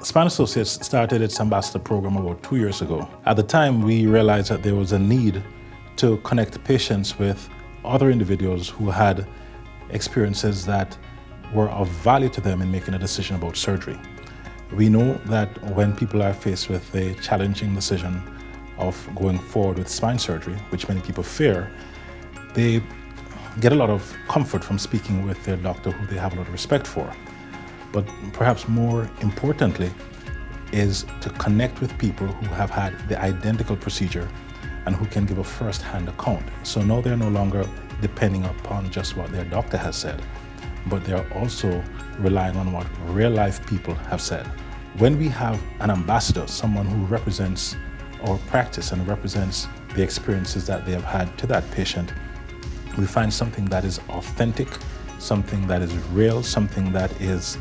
Spine Associates started its ambassador program about 2 years ago. At the time, we realized that there was a need to connect patients with other individuals who had experiences that were of value to them in making a decision about surgery. We know that when people are faced with a challenging decision of going forward with spine surgery, which many people fear, they get a lot of comfort from speaking with their doctor who they have a lot of respect for. But perhaps more importantly is to connect with people who have had the identical procedure and who can give a first-hand account. So now they're no longer depending upon just what their doctor has said, but they're also relying on what real-life people have said. When we have an ambassador, someone who represents our practice and represents the experiences that they have had to that patient, we find something that is authentic, something that is real, something that is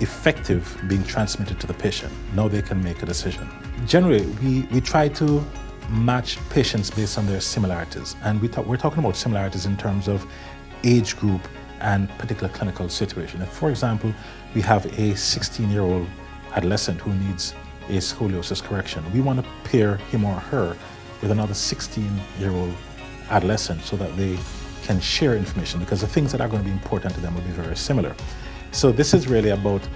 effective being transmitted to the patient. Now they can make a decision. Generally, we try to match patients based on their similarities. And we're talking about similarities in terms of age group and particular clinical situation. If, for example, we have a 16-year-old adolescent who needs a scoliosis correction, we want to pair him or her with another 16-year-old adolescent so that they can share information, because the things that are going to be important to them will be very similar. So this is really about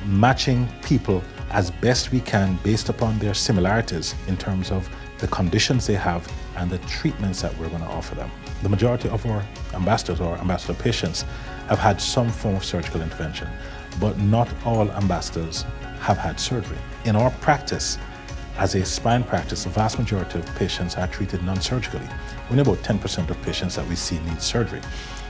matching people as best we can based upon their similarities in terms of the conditions they have and the treatments that we're going to offer them. The majority of our ambassadors or ambassador patients have had some form of surgical intervention, but not all ambassadors have had surgery. In our practice, as a spine practice, the vast majority of patients are treated non-surgically. Only about 10% of patients that we see need surgery.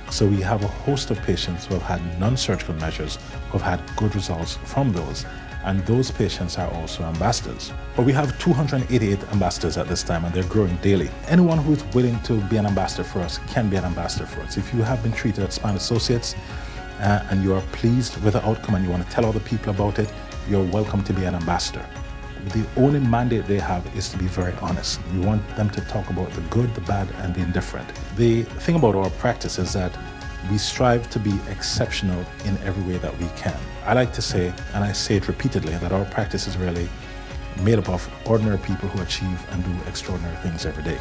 So we have a host of patients who have had non-surgical measures, who have had good results from those, and those patients are also ambassadors. But we have 288 ambassadors at this time, and they're growing daily. Anyone who is willing to be an ambassador for us can be an ambassador for us. If you have been treated at Spine Associates and you are pleased with the outcome and you want to tell other people about it, you're welcome to be an ambassador. The only mandate they have is to be very honest. We want them to talk about the good, the bad, and the indifferent. The thing about our practice is that we strive to be exceptional in every way that we can. I like to say, and I say it repeatedly, that our practice is really made up of ordinary people who achieve and do extraordinary things every day.